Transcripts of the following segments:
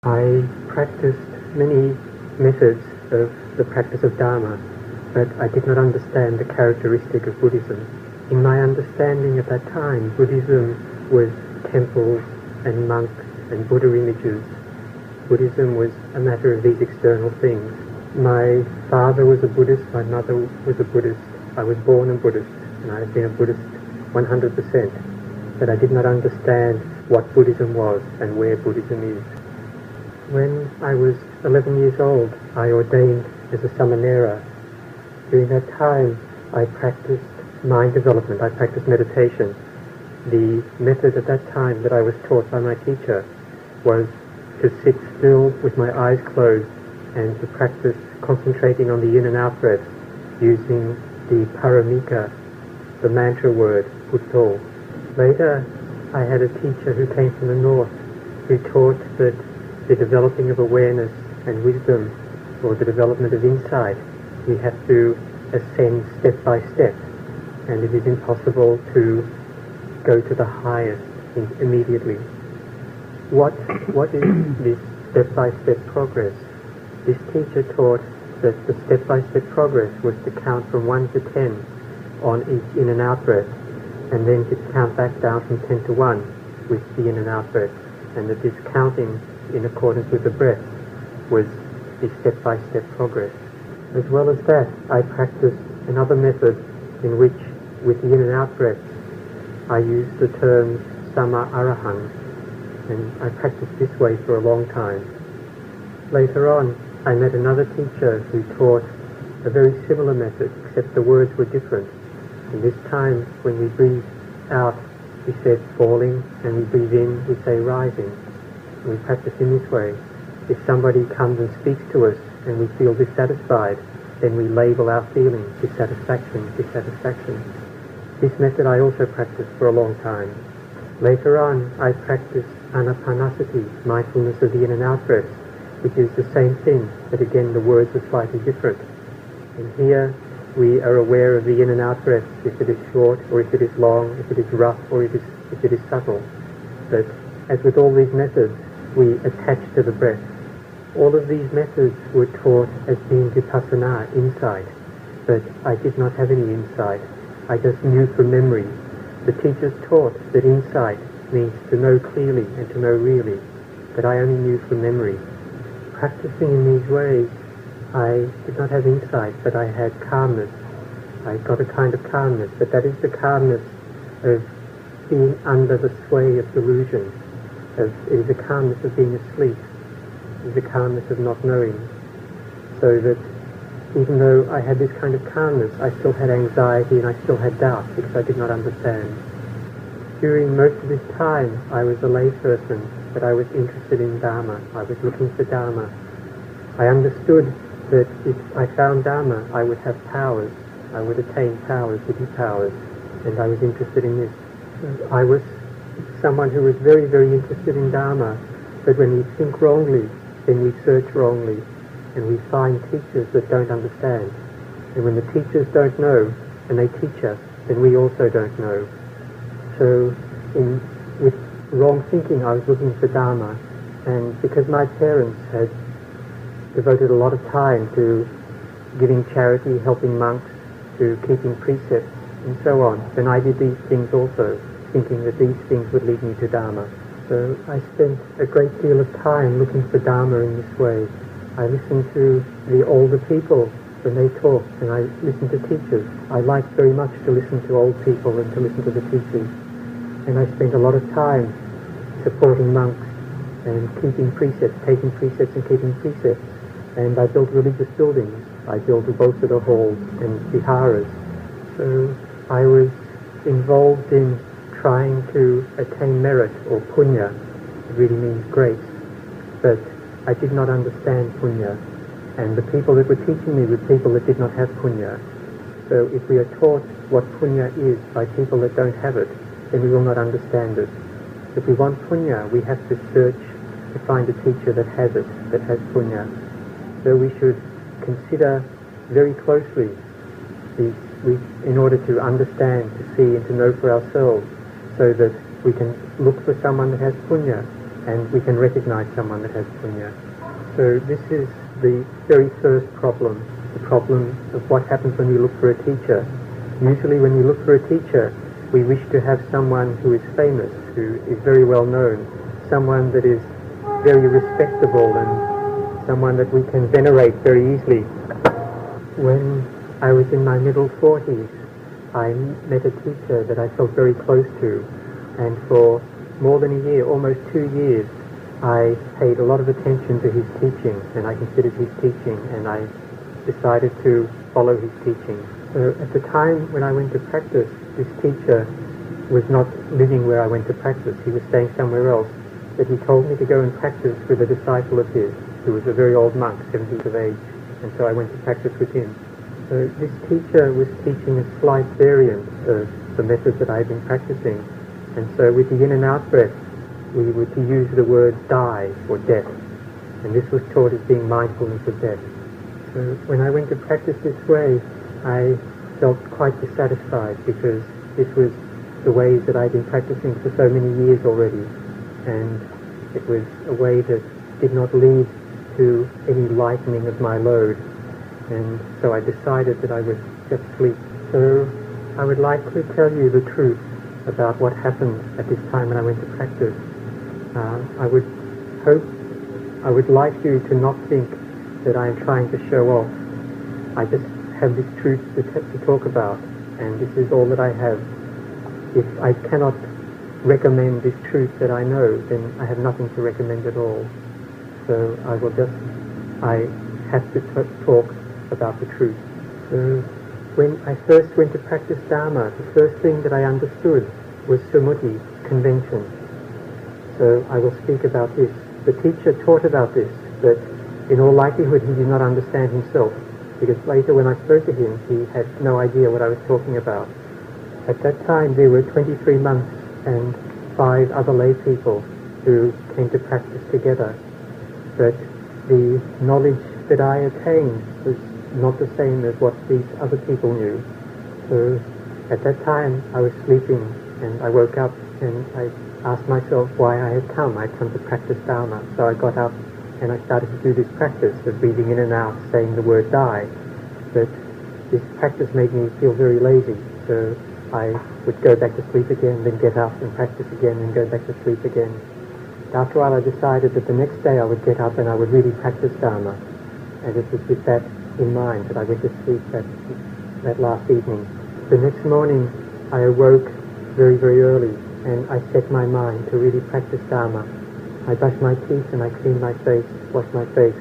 I practiced many methods of the practice of Dharma, but I did not understand the characteristic of Buddhism. In my understanding at that time, Buddhism was temples and monks and Buddha images. Buddhism was a matter of these external things. My father was a Buddhist, my mother was a Buddhist. I was born a Buddhist, and I have been a Buddhist 100%, but I did not understand what Buddhism was and where Buddhism is. When I was 11 years old, I ordained as a samanera. During that time, I practiced mind development, I practiced meditation. The method at that time that I was taught by my teacher was to sit still with my eyes closed and to practice concentrating on the in and out breath using the paramika, the mantra word, Bhutto. Later, I had a teacher who came from the north who taught that the developing of awareness and wisdom, or the development of insight, we have to ascend step by step, and it is impossible to go to the highest immediately. What is this step-by-step progress? This teacher taught that the step-by-step progress was to count from 1 to 10 on each in and out breath, and then to count back down from 10 to 1 with the in and out breath, and that this counting in accordance with the breath was the step-by-step progress. As well as that, I practiced another method in which, with the in and out breath, I used the terms Sama Arahang, and I practiced this way for a long time. Later on, I met another teacher who taught a very similar method, except the words were different. And this time, when we breathe out, we said falling, and we breathe in, we say rising. And we practice in this way. If somebody comes and speaks to us and we feel dissatisfied, then we label our feelings, dissatisfaction, dissatisfaction. This method I also practiced for a long time. Later on, I practiced anapanasati, mindfulness of the in and out breath, which is the same thing, but again the words are slightly different. And here we are aware of the in and out breath, if it is short or if it is long, if it is rough or if it is subtle. But as with all these methods, we attach to the breath. All of these methods were taught as being vipassana, insight, but I did not have any insight. I just knew from memory. The teachers taught that insight means to know clearly and to know really, but I only knew from memory. Practicing in these ways, I did not have insight, but I had calmness. I got a kind of calmness, but that is the calmness of being under the sway of delusion. It is the calmness of being asleep. It is the calmness of not knowing. So that even though I had this kind of calmness, I still had anxiety and I still had doubt because I did not understand. During most of this time, I was a layperson, but I was interested in Dharma. I was looking for Dharma. I understood that if I found Dharma, I would have powers. I would attain powers, witty powers, and I was interested in this. I was someone who was very, very interested in Dharma, but when we think wrongly, then we search wrongly, and we find teachers that don't understand. And when the teachers don't know, and they teach us, then we also don't know. So with wrong thinking, I was looking for Dharma, and because my parents had devoted a lot of time to giving charity, helping monks, to keeping precepts, and so on, then I did these things also, thinking that these things would lead me to Dharma. So I spent a great deal of time looking for Dharma in this way. I listened to the older people when they talked, and I listened to teachers. I liked very much to listen to old people and to listen to the teachers. And I spent a lot of time supporting monks and keeping precepts, taking precepts and keeping precepts. And I built religious buildings. I built Uposatha halls and viharas. So I was involved in trying to attain merit, or punya. It really means grace. But I did not understand punya. And the people that were teaching me were people that did not have punya. So if we are taught what punya is by people that don't have it, then we will not understand it. If we want punya, we have to search to find a teacher that has it, that has punya. So we should consider very closely in order to understand, to see and to know for ourselves, so that we can look for someone that has punya, and we can recognize someone that has punya. So this is the very first problem, the problem of what happens when we look for a teacher. Usually when we look for a teacher, we wish to have someone who is famous, who is very well known, someone that is very respectable and someone that we can venerate very easily. When I was in my middle 40s, I met a teacher that I felt very close to, and for more than a year, almost 2 years, I paid a lot of attention to his teaching, and I considered his teaching, and I decided to follow his teaching. So at the time when I went to practice, this teacher was not living where I went to practice. He was staying somewhere else. But he told me to go and practice with a disciple of his, who was a very old monk, 70 of age, and so I went to practice with him. So this teacher was teaching a slight variant of the method that I had been practicing, and so with the in and out breath, we were to use the word die or death, and this was taught as being mindfulness of death. So when I went to practice this way, I felt quite dissatisfied because this was the ways that I'd been practicing for so many years already, and it was a way that did not lead to any lightening of my load, and so I decided that I would just sleep. So I would like to tell you the truth about what happened at this time when I went to practice. I would like you to not think that I am trying to show off. I just have this truth to talk about, and this is all that I have. If I cannot recommend this truth that I know, then I have nothing to recommend at all. So I have to talk about the truth. So when I first went to practice Dharma, the first thing that I understood was sumuti, convention. So I will speak about this. The teacher taught about this, but in all likelihood he did not understand himself, because later when I spoke to him, he had no idea what I was talking about. At that time there were 23 monks and 5 other lay people who came to practice together, but the knowledge that I attained was not the same as what these other people knew. So at that time I was sleeping, and I woke up and I asked myself why I had come. I'd come to practice Dharma. So I got up and I started to do this practice of breathing in and out, saying the word die. But this practice made me feel very lazy, so I would go back to sleep again, then get up and practice again, and go back to sleep again. After a while I decided that the next day I would get up and I would really practice Dharma, and it was with that in mind that I went to sleep that last evening. The next morning I awoke very, very early, and I set my mind to really practice Dharma. I brushed my teeth and I cleaned my face, washed my face,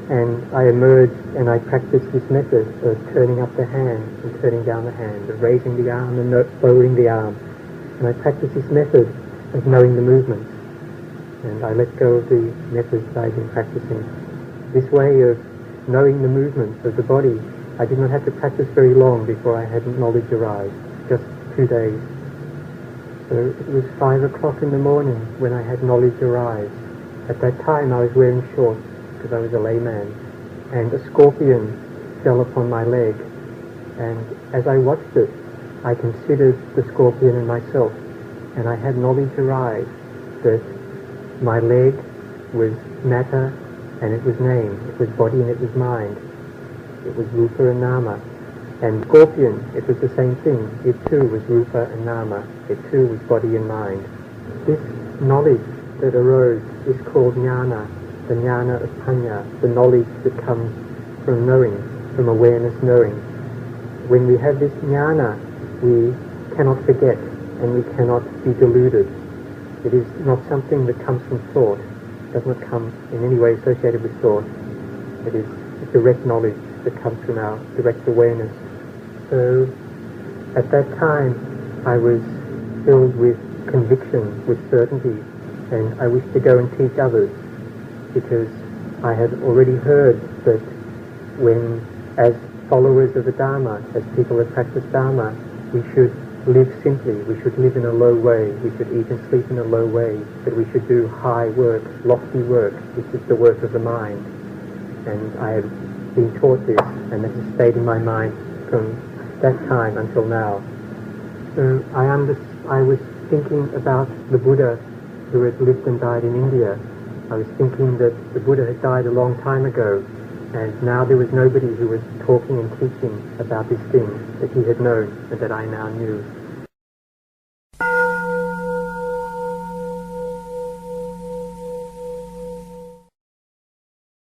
and I emerged and I practiced this method of turning up the hand and turning down the hand, of raising the arm and lowering the arm. And I practiced this method of knowing the movements, and I let go of the methods that I've been practicing. This way of knowing the movements of the body, I did not have to practice very long before I had knowledge arise, just 2 days. So it was 5 o'clock in the morning when I had knowledge arise. At that time I was wearing shorts because I was a layman, and a scorpion fell upon my leg, and as I watched it I considered the scorpion and myself, and I had knowledge arise that my leg was matter and it was name, it was body and it was mind, it was rupa and nama. And scorpion, it was the same thing. It too was rupa and nama. It too was body and mind. This knowledge that arose is called jnana, the jnana of panya, the knowledge that comes from knowing, from awareness knowing. When we have this jnana, we cannot forget and we cannot be deluded. It is not something that comes from thought. It does not come in any way associated with thought. It is a direct knowledge that comes from our direct awareness. So at that time I was filled with conviction, with certainty, and I wished to go and teach others, because I had already heard that when, as followers of the Dharma, as people that practice Dharma, we should live simply, we should live in a low way, we should eat and sleep in a low way, that we should do high work, lofty work, which is the work of the mind. And I had been taught this, and that has stayed in my mind from that time until now. So I was thinking about the Buddha who had lived and died in India. I was thinking that the Buddha had died a long time ago, and now there was nobody who was talking and teaching about this thing that he had known and that I now knew.